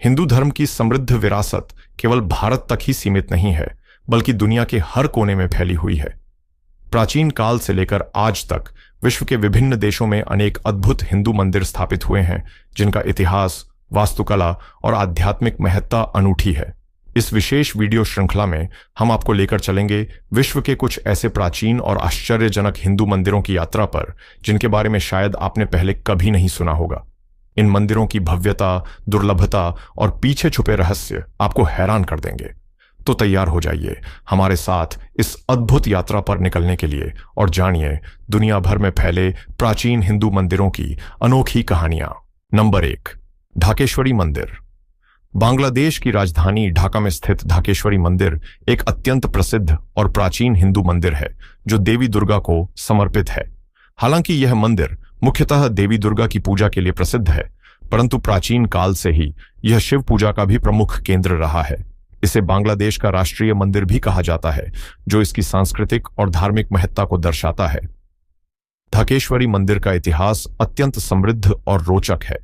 हिंदू धर्म की समृद्ध विरासत केवल भारत तक ही सीमित नहीं है, बल्कि दुनिया के हर कोने में फैली हुई है। प्राचीन काल से लेकर आज तक विश्व के विभिन्न देशों में अनेक अद्भुत हिंदू मंदिर स्थापित हुए हैं, जिनका इतिहास, वास्तुकला और आध्यात्मिक महत्ता अनूठी है। इस विशेष वीडियो श्रृंखला में हम आपको लेकर चलेंगे विश्व के कुछ ऐसे प्राचीन और आश्चर्यजनक हिंदू मंदिरों की यात्रा पर, जिनके बारे में शायद आपने पहले कभी नहीं सुना होगा। इन मंदिरों की भव्यता, दुर्लभता और पीछे छुपे रहस्य आपको हैरान कर देंगे। तो तैयार हो जाइए हमारे साथ इस अद्भुत यात्रा पर निकलने के लिए और जानिए दुनिया भर में फैले प्राचीन हिंदू मंदिरों की अनोखी कहानियां। नंबर 1, ढाकेश्वरी मंदिर। बांग्लादेश की राजधानी ढाका में स्थित ढाकेश्वरी मंदिर एक अत्यंत प्रसिद्ध और प्राचीन हिंदू मंदिर है, जो देवी दुर्गा को समर्पित है। हालांकि यह मंदिर मुख्यतः देवी दुर्गा की पूजा के लिए प्रसिद्ध है, परंतु प्राचीन काल से ही यह शिव पूजा का भी प्रमुख केंद्र रहा है। इसे बांग्लादेश का राष्ट्रीय मंदिर भी कहा जाता है, जो इसकी सांस्कृतिक और धार्मिक महत्ता को दर्शाता है। ढाकेश्वरी मंदिर का इतिहास अत्यंत समृद्ध और रोचक है।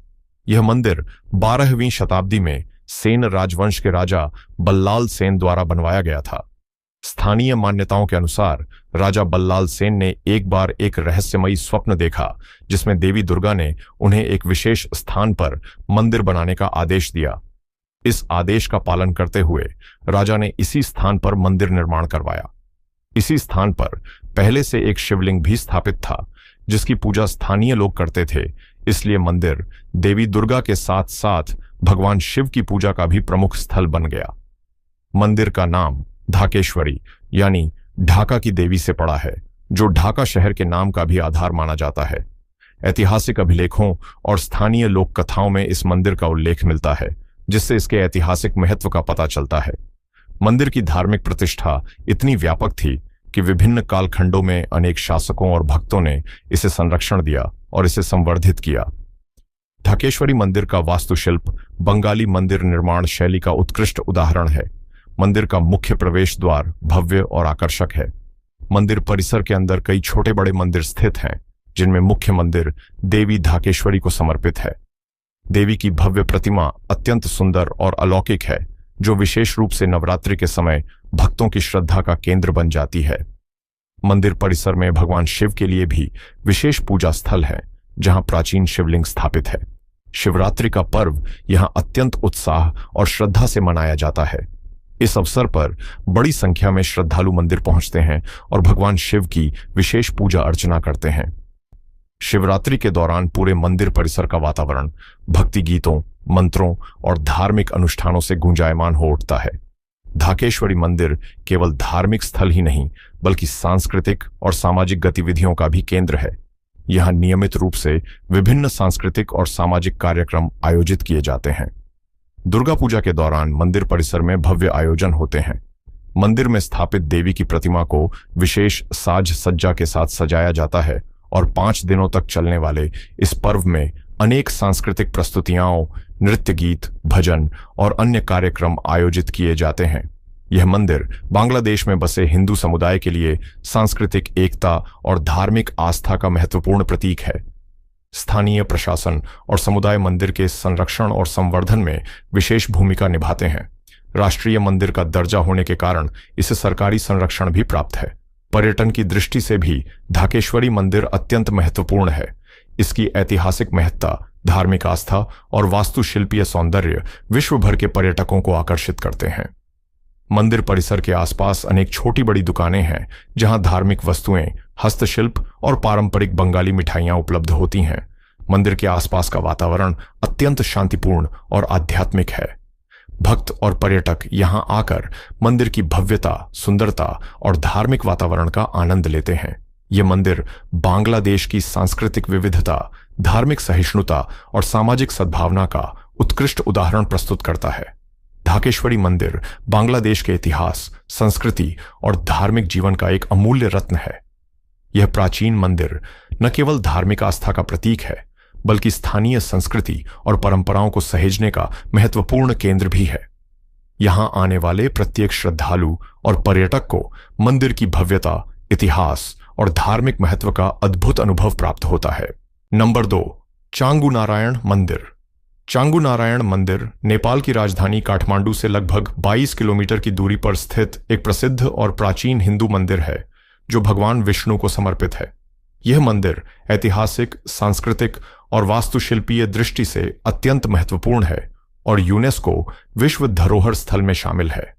यह मंदिर 12वीं शताब्दी में सेन राजवंश के राजा बल्लाल सेन द्वारा बनवाया गया था। स्थानीय मान्यताओं के अनुसार राजा बल्लाल सेन ने एक बार एक रहस्यमयी स्वप्न देखा, जिसमें देवी दुर्गा ने उन्हें एक विशेष स्थान पर मंदिर बनाने का आदेश दिया। इस आदेश का पालन करते हुए राजा ने इसी स्थान पर मंदिर निर्माण करवाया। इसी स्थान पर पहले से एक शिवलिंग भी स्थापित था, जिसकी पूजा स्थानीय लोग करते थे। इसलिए मंदिर देवी दुर्गा के साथ साथ भगवान शिव की पूजा का भी प्रमुख स्थल बन गया। मंदिर का नाम ढाकेश्वरी यानी ढाका की देवी से पड़ा है, जो ढाका शहर के नाम का भी आधार माना जाता है। ऐतिहासिक अभिलेखों और स्थानीय लोक कथाओं में इस मंदिर का उल्लेख मिलता है, जिससे इसके ऐतिहासिक महत्व का पता चलता है। मंदिर की धार्मिक प्रतिष्ठा इतनी व्यापक थी कि विभिन्न कालखंडों में अनेक शासकों और भक्तों ने इसे संरक्षण दिया और इसे संवर्धित किया। ढाकेश्वरी मंदिर का वास्तुशिल्प बंगाली मंदिर निर्माण शैली का उत्कृष्ट उदाहरण है। मंदिर का मुख्य प्रवेश द्वार भव्य और आकर्षक है। मंदिर परिसर के अंदर कई छोटे बड़े मंदिर स्थित हैं, जिनमें मुख्य मंदिर देवी ढाकेश्वरी को समर्पित है। देवी की भव्य प्रतिमा अत्यंत सुंदर और अलौकिक है, जो विशेष रूप से नवरात्रि के समय भक्तों की श्रद्धा का केंद्र बन जाती है। मंदिर परिसर में भगवान शिव के लिए भी विशेष पूजा स्थल है, जहां प्राचीन शिवलिंग स्थापित है। शिवरात्रि का पर्व यहां अत्यंत उत्साह और श्रद्धा से मनाया जाता है। इस अवसर पर बड़ी संख्या में श्रद्धालु मंदिर पहुंचते हैं और भगवान शिव की विशेष पूजा अर्चना करते हैं। शिवरात्रि के दौरान पूरे मंदिर परिसर का वातावरण भक्ति गीतों, मंत्रों और धार्मिक अनुष्ठानों से गुंजायमान हो उठता है। ढाकेश्वरी मंदिर केवल धार्मिक स्थल ही नहीं, बल्कि सांस्कृतिक और सामाजिक गतिविधियों का भी केंद्र है। यहां नियमित रूप से विभिन्न सांस्कृतिक और सामाजिक कार्यक्रम आयोजित किए जाते हैं। दुर्गा पूजा के दौरान मंदिर परिसर में भव्य आयोजन होते हैं। मंदिर में स्थापित देवी की प्रतिमा को विशेष साज सज्जा के साथ सजाया जाता है और 5 दिनों तक चलने वाले इस पर्व में अनेक सांस्कृतिक प्रस्तुतियां, नृत्य गीत, भजन और अन्य कार्यक्रम आयोजित किए जाते हैं। यह मंदिर बांग्लादेश में बसे हिंदू समुदाय के लिए सांस्कृतिक एकता और धार्मिक आस्था का महत्वपूर्ण प्रतीक है। स्थानीय प्रशासन और समुदाय मंदिर के संरक्षण और संवर्धन में विशेष भूमिका निभाते हैं। राष्ट्रीय मंदिर का दर्जा होने के कारण इसे सरकारी संरक्षण भी प्राप्त है। पर्यटन की दृष्टि से भी ढाकेश्वरी मंदिर अत्यंत महत्वपूर्ण है। इसकी ऐतिहासिक महत्ता, धार्मिक आस्था और वास्तुशिल्पीय सौंदर्य विश्व भर के पर्यटकों को आकर्षित करते हैं। मंदिर परिसर के आसपास अनेक छोटी बड़ी दुकानें हैं, जहां धार्मिक वस्तुएं, हस्तशिल्प और पारंपरिक बंगाली मिठाइयां उपलब्ध होती हैं। मंदिर के आसपास का वातावरण अत्यंत शांतिपूर्ण और आध्यात्मिक है। भक्त और पर्यटक यहां आकर मंदिर की भव्यता, सुंदरता और धार्मिक वातावरण का आनंद लेते हैं। यह मंदिर बांग्लादेश की सांस्कृतिक विविधता, धार्मिक सहिष्णुता और सामाजिक सद्भावना का उत्कृष्ट उदाहरण प्रस्तुत करता है। ढाकेश्वरी मंदिर बांग्लादेश के इतिहास, संस्कृति और धार्मिक जीवन का एक अमूल्य रत्न है। यह प्राचीन मंदिर न केवल धार्मिक आस्था का प्रतीक है, बल्कि स्थानीय संस्कृति और परंपराओं को सहेजने का महत्वपूर्ण केंद्र भी है। यहां आने वाले प्रत्येक श्रद्धालु और पर्यटक को मंदिर की भव्यता, इतिहास और धार्मिक महत्व का अद्भुत अनुभव प्राप्त होता है। नंबर 2, चांगू नारायण मंदिर। चांगू नारायण मंदिर चांगू नारायण मंदिर नेपाल की राजधानी काठमांडू से लगभग 22 किलोमीटर की दूरी पर स्थित एक प्रसिद्ध और प्राचीन हिंदू मंदिर है जो भगवान विष्णु को समर्पित है। यह मंदिर ऐतिहासिक, सांस्कृतिक और वास्तुशिल्पीय दृष्टि से अत्यंत महत्वपूर्ण है और यूनेस्को विश्व धरोहर स्थल में शामिल है।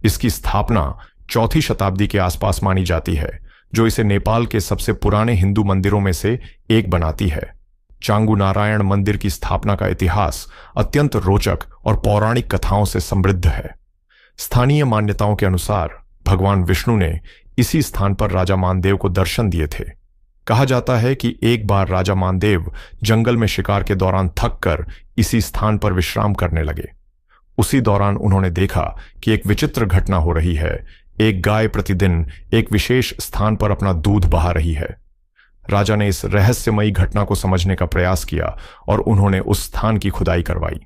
इसकी स्थापना 4वीं शताब्दी के आसपास मानी जाती है, जो इसे नेपाल के सबसे पुराने हिंदू मंदिरों में से एक बनाती है। चांगू नारायण मंदिर की स्थापना का इतिहास अत्यंत रोचक और पौराणिक कथाओं से समृद्ध है। स्थानीय मान्यताओं के अनुसार भगवान विष्णु ने इसी स्थान पर राजा मानदेव को दर्शन दिए थे। कहा जाता है कि एक बार राजा मानदेव जंगल में शिकार के दौरान थककर इसी स्थान पर विश्राम करने लगे। उसी दौरान उन्होंने देखा कि एक विचित्र घटना हो रही है। एक गाय प्रतिदिन एक विशेष स्थान पर अपना दूध बहा रही है। राजा ने इस रहस्यमयी घटना को समझने का प्रयास किया और उन्होंने उस स्थान की खुदाई करवाई।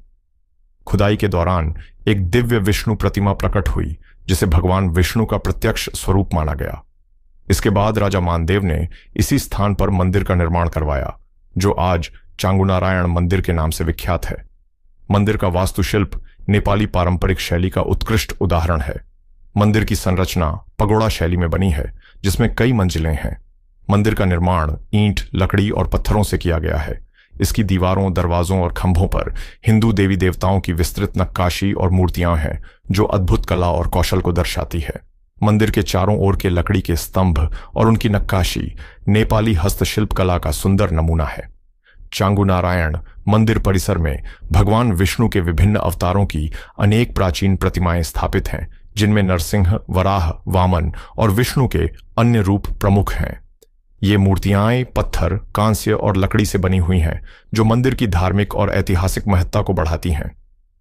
खुदाई के दौरान एक दिव्य विष्णु प्रतिमा प्रकट हुई, जिसे भगवान विष्णु का प्रत्यक्ष स्वरूप माना गया। इसके बाद राजा मानदेव ने इसी स्थान पर मंदिर का निर्माण करवाया, जो आज चांगू नारायण मंदिर के नाम से विख्यात है। मंदिर का वास्तुशिल्प नेपाली पारंपरिक शैली का उत्कृष्ट उदाहरण है। मंदिर की संरचना पगोड़ा शैली में बनी है, जिसमें कई मंजिलें हैं। मंदिर का निर्माण ईंट, लकड़ी और पत्थरों से किया गया है। इसकी दीवारों, दरवाजों और खंभों पर हिंदू देवी देवताओं की विस्तृत नक्काशी और मूर्तियां हैं, जो अद्भुत कला और कौशल को दर्शाती है। मंदिर के चारों ओर के लकड़ी के स्तंभ और उनकी नक्काशी नेपाली हस्तशिल्प कला का सुंदर नमूना है। चांगू नारायण मंदिर परिसर में भगवान विष्णु के विभिन्न अवतारों की अनेक प्राचीन प्रतिमाएं स्थापित हैं, जिनमें नरसिंह, वराह, वामन और विष्णु के अन्य रूप प्रमुख हैं। ये मूर्तियां पत्थर, कांस्य और लकड़ी से बनी हुई हैं, जो मंदिर की धार्मिक और ऐतिहासिक महत्ता को बढ़ाती हैं।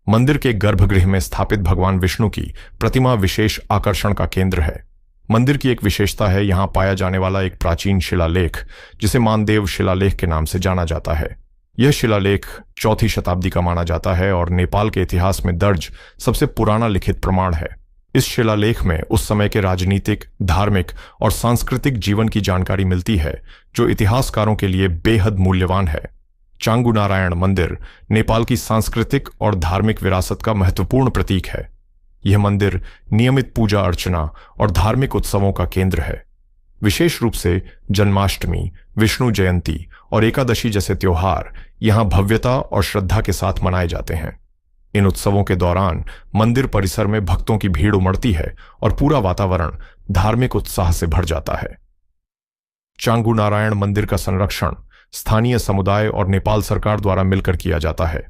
मंदिर के गर्भगृह में स्थापित भगवान विष्णु की प्रतिमा विशेष आकर्षण का केंद्र है। मंदिर की एक विशेषता है यहां पाया जाने वाला एक प्राचीन शिलालेख, जिसे मानदेव शिलालेख के नाम से जाना जाता है। यह शिलालेख 4वीं शताब्दी का माना जाता है और नेपाल के इतिहास में दर्ज सबसे पुराना लिखित प्रमाण है। इस शिलालेख में उस समय के राजनीतिक, धार्मिक और सांस्कृतिक जीवन की जानकारी मिलती है, जो इतिहासकारों के लिए बेहद मूल्यवान है। चांगू नारायण मंदिर नेपाल की सांस्कृतिक और धार्मिक विरासत का महत्वपूर्ण प्रतीक है। यह मंदिर नियमित पूजा अर्चना और धार्मिक उत्सवों का केंद्र है। विशेष रूप से जन्माष्टमी, विष्णु जयंती और एकादशी जैसे त्योहार यहां भव्यता और श्रद्धा के साथ मनाए जाते हैं। इन उत्सवों के दौरान मंदिर परिसर में भक्तों की भीड़ उमड़ती है और पूरा वातावरण धार्मिक उत्साह से भर जाता है। चांगू नारायण मंदिर का संरक्षण स्थानीय समुदाय और नेपाल सरकार द्वारा मिलकर किया जाता है।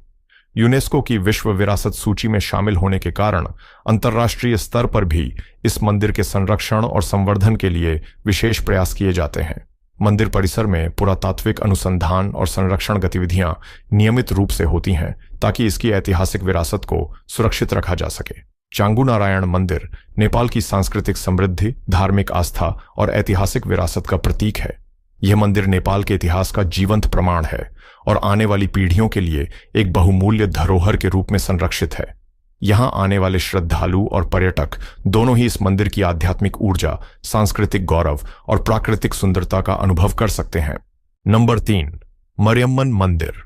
यूनेस्को की विश्व विरासत सूची में शामिल होने के कारण अंतर्राष्ट्रीय स्तर पर भी इस मंदिर के संरक्षण और संवर्धन के लिए विशेष प्रयास किए जाते हैं। मंदिर परिसर में पुरातात्विक अनुसंधान और संरक्षण गतिविधियां नियमित रूप से होती हैं, ताकि इसकी ऐतिहासिक विरासत को सुरक्षित रखा जा सके। चांगू नारायण मंदिर नेपाल की सांस्कृतिक समृद्धि, धार्मिक आस्था और ऐतिहासिक विरासत का प्रतीक है। यह मंदिर नेपाल के इतिहास का जीवंत प्रमाण है और आने वाली पीढ़ियों के लिए एक बहुमूल्य धरोहर के रूप में संरक्षित है। यहां आने वाले श्रद्धालु और पर्यटक दोनों ही इस मंदिर की आध्यात्मिक ऊर्जा, सांस्कृतिक गौरव और प्राकृतिक सुंदरता का अनुभव कर सकते हैं। नंबर 3, मरियम्मन मंदिर।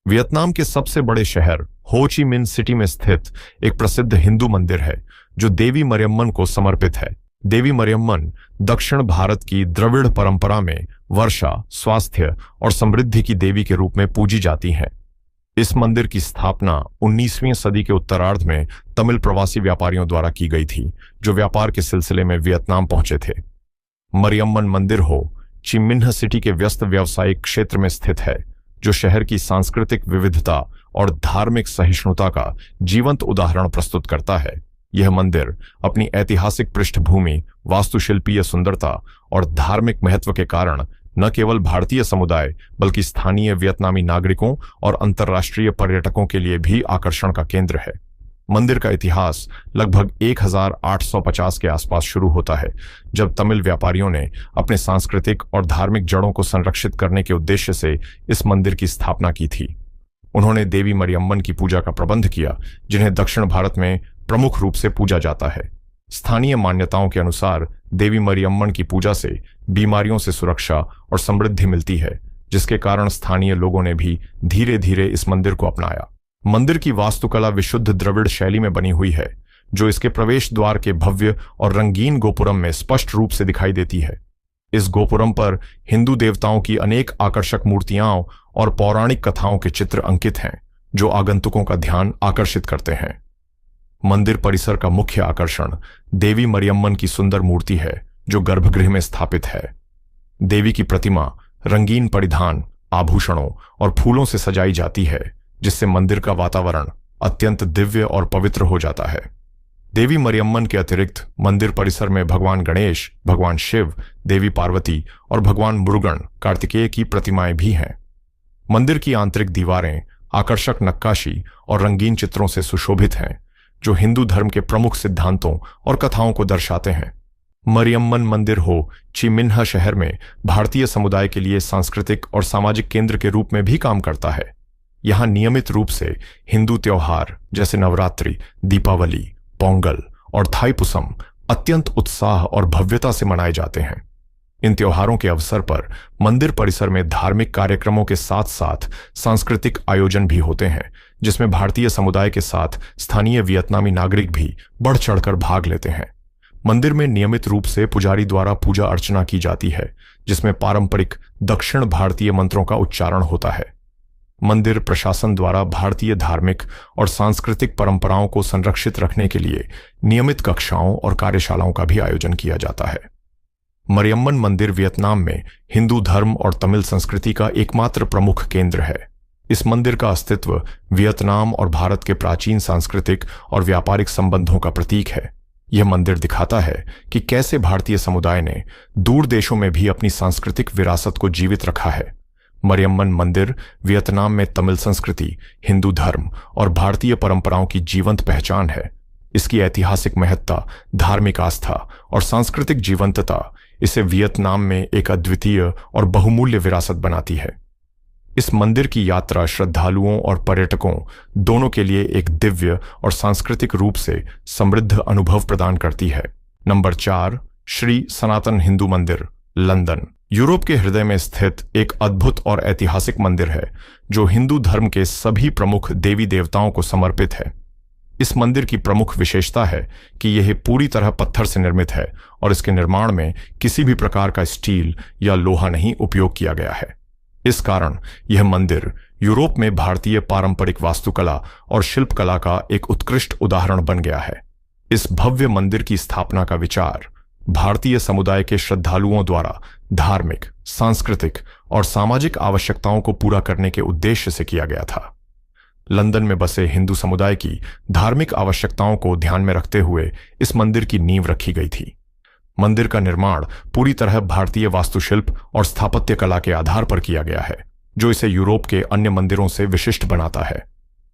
वियतनाम के सबसे बड़े शहर हो ची मिन सिटी में स्थित एक प्रसिद्ध हिंदू मंदिर है, जो देवी मरियम्मन को समर्पित है। देवी मरियम्मन दक्षिण भारत की द्रविड़ परंपरा में वर्षा, स्वास्थ्य और समृद्धि की देवी के रूप में पूजी जाती हैं। इस मंदिर की स्थापना 19वीं सदी के उत्तरार्ध में तमिल प्रवासी व्यापारियों द्वारा की गई थी, जो व्यापार के सिलसिले में वियतनाम पहुंचे थे। मरियम्मन मंदिर हो ची मिन्ह सिटी के व्यस्त व्यावसायिक क्षेत्र में स्थित है, जो शहर की सांस्कृतिक विविधता और धार्मिक सहिष्णुता का जीवंत उदाहरण प्रस्तुत करता है। यह मंदिर अपनी ऐतिहासिक पृष्ठभूमि, वास्तुशिल्पीय सुंदरता और धार्मिक महत्व के कारण न केवल भारतीय समुदाय बल्कि स्थानीय वियतनामी नागरिकों और अंतर्राष्ट्रीय पर्यटकों के लिए भी आकर्षण का केंद्र है। मंदिर का इतिहास लगभग 1850 के आसपास शुरू होता है, जब तमिल व्यापारियों ने अपने सांस्कृतिक और धार्मिक जड़ों को संरक्षित करने के उद्देश्य से इस मंदिर की स्थापना की थी। उन्होंने देवी मरियम्मन की पूजा का प्रबंध किया, जिन्हें दक्षिण भारत में प्रमुख रूप से पूजा जाता है। स्थानीय मान्यताओं के अनुसार देवी मरियम्मन की पूजा से बीमारियों से सुरक्षा और समृद्धि मिलती है, जिसके कारण स्थानीय लोगों ने भी धीरे धीरे इस मंदिर को अपनाया। मंदिर की वास्तुकला विशुद्ध द्रविड़ शैली में बनी हुई है, जो इसके प्रवेश द्वार के भव्य और रंगीन गोपुरम में स्पष्ट रूप से दिखाई देती है। इस गोपुरम पर हिंदू देवताओं की अनेक आकर्षक मूर्तियां और पौराणिक कथाओं के चित्र अंकित हैं, जो आगंतुकों का ध्यान आकर्षित करते हैं। मंदिर परिसर का मुख्य आकर्षण देवी मरियम्मन की सुंदर मूर्ति है, जो गर्भगृह में स्थापित है। देवी की प्रतिमा रंगीन परिधान, आभूषणों और फूलों से सजाई जाती है, जिससे मंदिर का वातावरण अत्यंत दिव्य और पवित्र हो जाता है। देवी मरियम्मन के अतिरिक्त मंदिर परिसर में भगवान गणेश, भगवान शिव, देवी पार्वती और भगवान मुरुगन कार्तिकेय की प्रतिमाएं भी हैं। मंदिर की आंतरिक दीवारें आकर्षक नक्काशी और रंगीन चित्रों से सुशोभित हैं, जो हिंदू धर्म के प्रमुख सिद्धांतों और कथाओं को दर्शाते हैं। मरियम्मन मंदिर हो चिमिन्हा शहर में भारतीय समुदाय के लिए सांस्कृतिक और सामाजिक केंद्र के रूप में भी काम करता है। यहां नियमित रूप से हिंदू त्योहार जैसे नवरात्रि, दीपावली, पोंगल और थाईपुसम अत्यंत उत्साह और भव्यता से मनाए जाते हैं। इन त्योहारों के अवसर पर मंदिर परिसर में धार्मिक कार्यक्रमों के साथ साथ सांस्कृतिक आयोजन भी होते हैं, जिसमें भारतीय समुदाय के साथ स्थानीय वियतनामी नागरिक भी बढ़ चढ़कर भाग लेते हैं। मंदिर में नियमित रूप से पुजारी द्वारा पूजा अर्चना की जाती है, जिसमें पारंपरिक दक्षिण भारतीय मंत्रों का उच्चारण होता है। मंदिर प्रशासन द्वारा भारतीय धार्मिक और सांस्कृतिक परंपराओं को संरक्षित रखने के लिए नियमित कक्षाओं और कार्यशालाओं का भी आयोजन किया जाता है। मरियम्मन मंदिर वियतनाम में हिंदू धर्म और तमिल संस्कृति का एकमात्र प्रमुख केंद्र है। इस मंदिर का अस्तित्व वियतनाम और भारत के प्राचीन सांस्कृतिक और व्यापारिक संबंधों का प्रतीक है। यह मंदिर दिखाता है कि कैसे भारतीय समुदाय ने दूर देशों में भी अपनी सांस्कृतिक विरासत को जीवित रखा है। मरियम्मन मंदिर वियतनाम में तमिल संस्कृति, हिंदू धर्म और भारतीय परंपराओं की जीवंत पहचान है। इसकी ऐतिहासिक महत्ता, धार्मिक आस्था और सांस्कृतिक जीवंतता इसे वियतनाम में एक अद्वितीय और बहुमूल्य विरासत बनाती है। इस मंदिर की यात्रा श्रद्धालुओं और पर्यटकों दोनों के लिए एक दिव्य और सांस्कृतिक रूप से समृद्ध अनुभव प्रदान करती है। नंबर 4, श्री सनातन हिंदू मंदिर, लंदन। यूरोप के हृदय में स्थित एक अद्भुत और ऐतिहासिक मंदिर है, जो हिंदू धर्म के सभी प्रमुख देवी देवताओं को समर्पित है। इस मंदिर की प्रमुख विशेषता है कि यह पूरी तरह पत्थर से निर्मित है और इसके निर्माण में किसी भी प्रकार का स्टील या लोहा नहीं उपयोग किया गया है। इस कारण यह मंदिर यूरोप में भारतीय पारंपरिक वास्तुकला और शिल्पकला का एक उत्कृष्ट उदाहरण बन गया है। इस भव्य मंदिर की स्थापना का विचार भारतीय समुदाय के श्रद्धालुओं द्वारा धार्मिक, सांस्कृतिक और सामाजिक आवश्यकताओं को पूरा करने के उद्देश्य से किया गया था। लंदन में बसे हिंदू समुदाय की धार्मिक आवश्यकताओं को ध्यान में रखते हुए इस मंदिर की नींव रखी गई थी। मंदिर का निर्माण पूरी तरह भारतीय वास्तुशिल्प और स्थापत्य कला के आधार पर किया गया है, जो इसे यूरोप के अन्य मंदिरों से विशिष्ट बनाता है।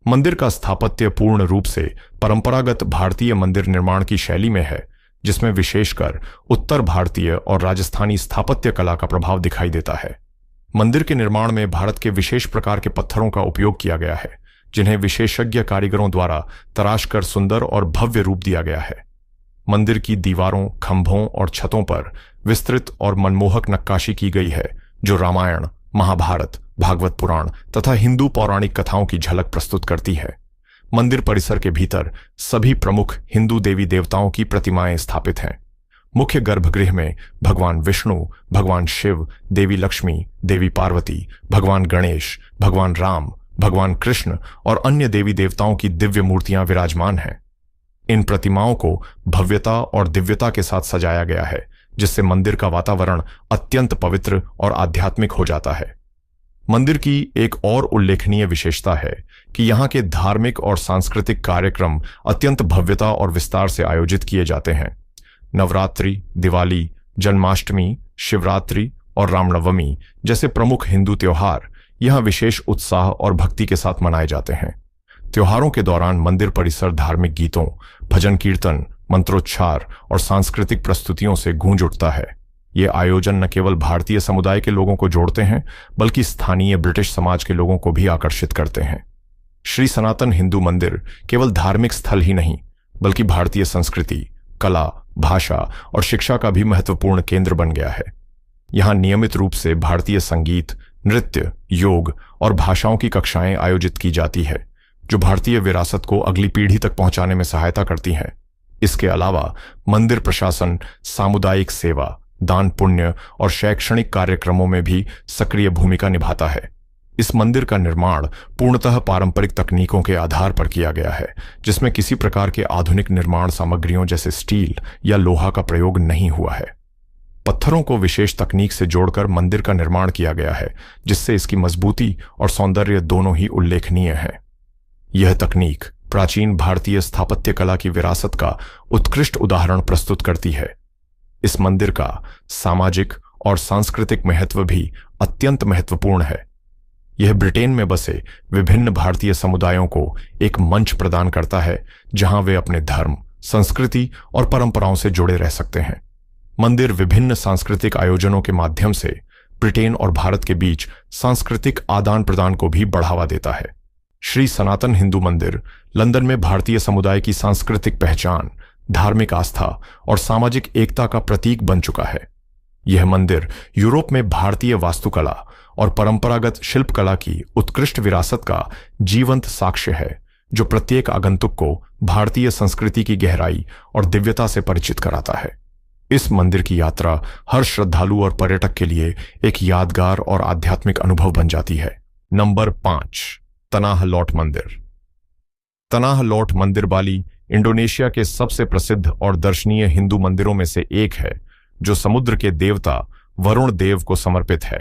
मंदिर का स्थापत्य पूर्ण रूप से परंपरागत भारतीय मंदिर निर्माण की शैली में है, जिसमें विशेषकर उत्तर भारतीय और राजस्थानी स्थापत्य कला का प्रभाव दिखाई देता है। मंदिर के निर्माण में भारत के विशेष प्रकार के पत्थरों का उपयोग किया गया है, जिन्हें विशेषज्ञ कारीगरों द्वारा तराशकर सुंदर और भव्य रूप दिया गया है। मंदिर की दीवारों, खंभों और छतों पर विस्तृत और मनमोहक नक्काशी की गई है, जो रामायण, महाभारत, भागवत पुराण तथा हिंदू पौराणिक कथाओं की झलक प्रस्तुत करती है। मंदिर परिसर के भीतर सभी प्रमुख हिंदू देवी देवताओं की प्रतिमाएं स्थापित हैं। मुख्य गर्भगृह में भगवान विष्णु, भगवान शिव, देवी लक्ष्मी, देवी पार्वती, भगवान गणेश, भगवान राम, भगवान कृष्ण और अन्य देवी देवताओं की दिव्य मूर्तियां विराजमान हैं। इन प्रतिमाओं को भव्यता और दिव्यता के साथ सजाया गया है, जिससे मंदिर का वातावरण अत्यंत पवित्र और आध्यात्मिक हो जाता है। मंदिर की एक और उल्लेखनीय विशेषता है कि यहाँ के धार्मिक और सांस्कृतिक कार्यक्रम अत्यंत भव्यता और विस्तार से आयोजित किए जाते हैं। नवरात्रि, दिवाली, जन्माष्टमी, शिवरात्रि और रामनवमी जैसे प्रमुख हिंदू त्योहार यहाँ विशेष उत्साह और भक्ति के साथ मनाए जाते हैं। त्योहारों के दौरान मंदिर परिसर धार्मिक गीतों, भजन कीर्तन, मंत्रोच्चार और सांस्कृतिक प्रस्तुतियों से गूंज उठता है। ये आयोजन न केवल भारतीय समुदाय के लोगों को जोड़ते हैं, बल्कि स्थानीय ब्रिटिश समाज के लोगों को भी आकर्षित करते हैं। श्री सनातन हिंदू मंदिर केवल धार्मिक स्थल ही नहीं, बल्कि भारतीय संस्कृति, कला, भाषा और शिक्षा का भी महत्वपूर्ण केंद्र बन गया है। यहाँ नियमित रूप से भारतीय संगीत, नृत्य, योग और भाषाओं की कक्षाएं आयोजित की जाती है, जो भारतीय विरासत को अगली पीढ़ी तक पहुंचाने में सहायता करती हैं। इसके अलावा मंदिर प्रशासन सामुदायिक सेवा, दान पुण्य और शैक्षणिक कार्यक्रमों में भी सक्रिय भूमिका निभाता है। इस मंदिर का निर्माण पूर्णतः पारंपरिक तकनीकों के आधार पर किया गया है, जिसमें किसी प्रकार के आधुनिक निर्माण सामग्रियों जैसे स्टील या लोहा का प्रयोग नहीं हुआ है। पत्थरों को विशेष तकनीक से जोड़कर मंदिर का निर्माण किया गया है, जिससे इसकी मजबूती और सौंदर्य दोनों ही उल्लेखनीय है। यह तकनीक प्राचीन भारतीय स्थापत्य कला की विरासत का उत्कृष्ट उदाहरण प्रस्तुत करती है। इस मंदिर का सामाजिक और सांस्कृतिक महत्व भी अत्यंत महत्वपूर्ण है। यह ब्रिटेन में बसे विभिन्न भारतीय समुदायों को एक मंच प्रदान करता है, जहां वे अपने धर्म, संस्कृति और परंपराओं से जुड़े रह सकते हैं। मंदिर विभिन्न सांस्कृतिक आयोजनों के माध्यम से ब्रिटेन और भारत के बीच सांस्कृतिक आदान प्रदान को भी बढ़ावा देता है। श्री सनातन हिंदू मंदिर लंदन में भारतीय समुदाय की सांस्कृतिक पहचान, धार्मिक आस्था और सामाजिक एकता का प्रतीक बन चुका है। यह मंदिर यूरोप में भारतीय वास्तुकला और परंपरागत शिल्पकला की उत्कृष्ट विरासत का जीवंत साक्ष्य है, जो प्रत्येक आगंतुक को भारतीय संस्कृति की गहराई और दिव्यता से परिचित कराता है। इस मंदिर की यात्रा हर श्रद्धालु और पर्यटक के लिए एक यादगार और आध्यात्मिक अनुभव बन जाती है। नंबर 5, तनाह लॉट मंदिर। तनाह लॉट मंदिर बाली इंडोनेशिया के सबसे प्रसिद्ध और दर्शनीय हिंदू मंदिरों में से एक है, जो समुद्र के देवता वरुण देव को समर्पित है।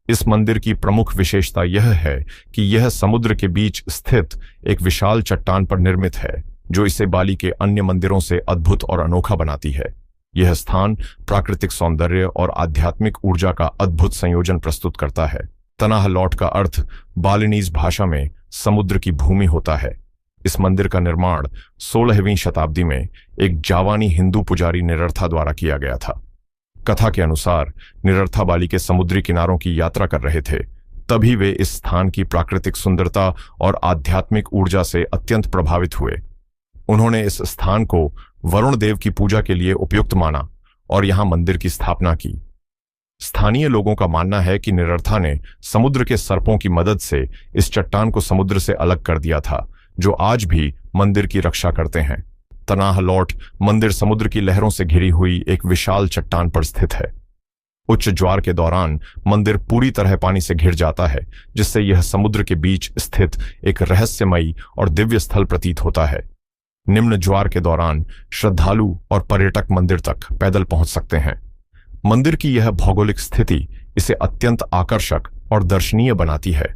इस मंदिर की प्रमुख विशेषता यह है कि यह समुद्र के बीच स्थित एक विशाल चट्टान पर निर्मित है, जो इसे बाली के अन्य मंदिरों से अद्भुत और अनोखा बनाती है। यह स्थान प्राकृतिक सौंदर्य और आध्यात्मिक ऊर्जा का अद्भुत संयोजन प्रस्तुत करता है। तनाह लॉट का अर्थ बालिनीज भाषा में समुद्र की भूमि होता है। इस मंदिर का निर्माण 16वीं शताब्दी में एक जावानी हिंदू पुजारी निरर्था द्वारा किया गया था। कथा के अनुसार निरर्था बाली के समुद्री किनारों की यात्रा कर रहे थे, तभी वे इस स्थान की प्राकृतिक सुंदरता और आध्यात्मिक ऊर्जा से अत्यंत प्रभावित हुए। उन्होंने इस स्थान को वरुण देव की पूजा के लिए उपयुक्त माना और यहां मंदिर की स्थापना की। स्थानीय लोगों का मानना है कि निरर्था ने समुद्र के सर्पों की मदद से इस चट्टान को समुद्र से अलग कर दिया था, जो आज भी मंदिर की रक्षा करते हैं। तनाह लॉट मंदिर समुद्र की लहरों से घिरी हुई एक विशाल चट्टान पर स्थित है। उच्च ज्वार के दौरान मंदिर पूरी तरह पानी से घिर जाता है, जिससे यह समुद्र के बीच स्थित एक रहस्यमयी और दिव्य स्थल प्रतीत होता है। निम्न ज्वार के दौरान श्रद्धालु और पर्यटक मंदिर तक पैदल पहुंच सकते हैं। मंदिर की यह भौगोलिक स्थिति इसे अत्यंत आकर्षक और दर्शनीय बनाती है।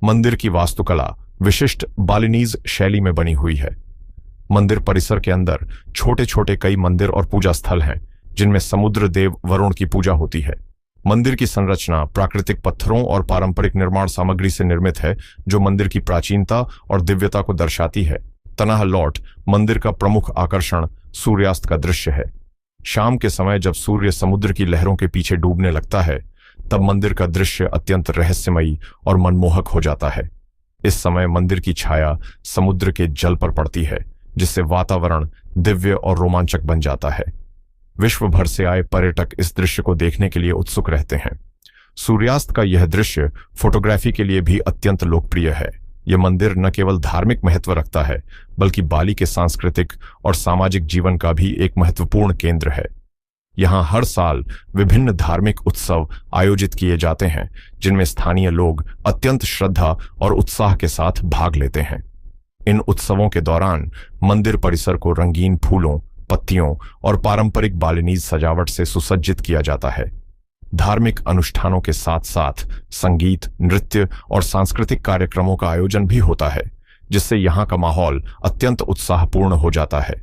मंदिर की वास्तुकला विशिष्ट बालिनीज शैली में बनी हुई है। मंदिर परिसर के अंदर छोटे छोटे कई मंदिर और पूजा स्थल हैं, जिनमें समुद्र देव वरुण की पूजा होती है। मंदिर की संरचना प्राकृतिक पत्थरों और पारंपरिक निर्माण सामग्री से निर्मित है, जो मंदिर की प्राचीनता और दिव्यता को दर्शाती है। तनाह लॉट मंदिर का प्रमुख आकर्षण सूर्यास्त का दृश्य है। शाम के समय जब सूर्य समुद्र की लहरों के पीछे डूबने लगता है, तब मंदिर का दृश्य अत्यंत रहस्यमयी और मनमोहक हो जाता है। इस समय मंदिर की छाया समुद्र के जल पर पड़ती है, जिससे वातावरण दिव्य और रोमांचक बन जाता है। विश्व भर से आए पर्यटक इस दृश्य को देखने के लिए उत्सुक रहते हैं। सूर्यास्त का यह दृश्य फोटोग्राफी के लिए भी अत्यंत लोकप्रिय है। यह मंदिर न केवल धार्मिक महत्व रखता है, बल्कि बाली के सांस्कृतिक और सामाजिक जीवन का भी एक महत्वपूर्ण केंद्र है। यहाँ हर साल विभिन्न धार्मिक उत्सव आयोजित किए जाते हैं, जिनमें स्थानीय लोग अत्यंत श्रद्धा और उत्साह के साथ भाग लेते हैं। इन उत्सवों के दौरान मंदिर परिसर को रंगीन फूलों, पत्तियों और पारंपरिक बालिनीज सजावट से सुसज्जित किया जाता है। धार्मिक अनुष्ठानों के साथ साथ संगीत, नृत्य और सांस्कृतिक कार्यक्रमों का आयोजन भी होता है, जिससे यहाँ का माहौल अत्यंत उत्साहपूर्ण हो जाता है।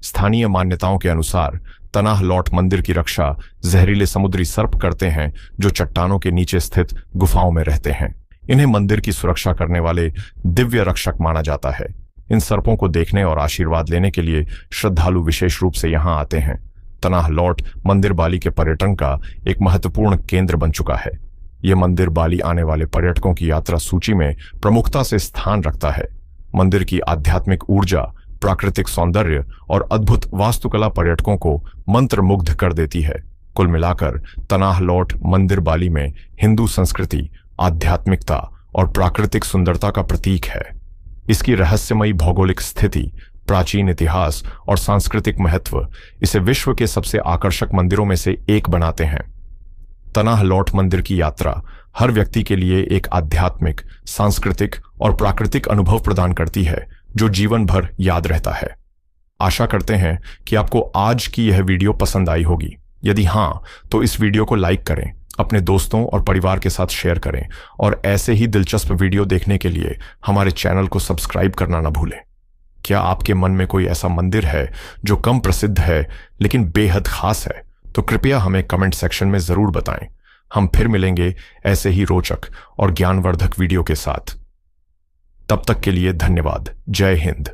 स्थानीय मान्यताओं के अनुसार तनाह लॉट मंदिर की रक्षा जहरीले समुद्री सर्प करते हैं, जो चट्टानों के नीचे स्थित गुफाओं में रहते हैं। इन्हें मंदिर की सुरक्षा करने वाले दिव्य रक्षक माना जाता है। इन सर्पों को देखने और आशीर्वाद लेने के लिए श्रद्धालु विशेष रूप से यहाँ आते हैं। तनाह लॉट मंदिर बाली के पर्यटन का एक महत्वपूर्ण केंद्र बन चुका है। यह मंदिर बाली आने वाले पर्यटकों की यात्रा सूची में प्रमुखता से स्थान रखता है। मंदिर की आध्यात्मिक ऊर्जा, प्राकृतिक सौंदर्य और अद्भुत वास्तुकला पर्यटकों को मंत्रमुग्ध कर देती है। कुल मिलाकर तनाह लॉट मंदिर बाली में हिंदू संस्कृति, आध्यात्मिकता और प्राकृतिक सुंदरता का प्रतीक है। इसकी रहस्यमयी भौगोलिक स्थिति, प्राचीन इतिहास और सांस्कृतिक महत्व इसे विश्व के सबसे आकर्षक मंदिरों में से एक बनाते हैं। तनाह लॉट मंदिर की यात्रा हर व्यक्ति के लिए एक आध्यात्मिक, सांस्कृतिक और प्राकृतिक अनुभव प्रदान करती है जो जीवन भर याद रहता है। आशा करते हैं कि आपको आज की यह वीडियो पसंद आई होगी। यदि हां, तो इस वीडियो को लाइक करें, अपने दोस्तों और परिवार के साथ शेयर करें और ऐसे ही दिलचस्प वीडियो देखने के लिए हमारे चैनल को सब्सक्राइब करना न भूलें। क्या आपके मन में कोई ऐसा मंदिर है जो कम प्रसिद्ध है लेकिन बेहद खास है? तो कृपया हमें कमेंट सेक्शन में जरूर बताएं। हम फिर मिलेंगे ऐसे ही रोचक और ज्ञानवर्धक वीडियो के साथ। तब तक के लिए धन्यवाद। जय हिंद।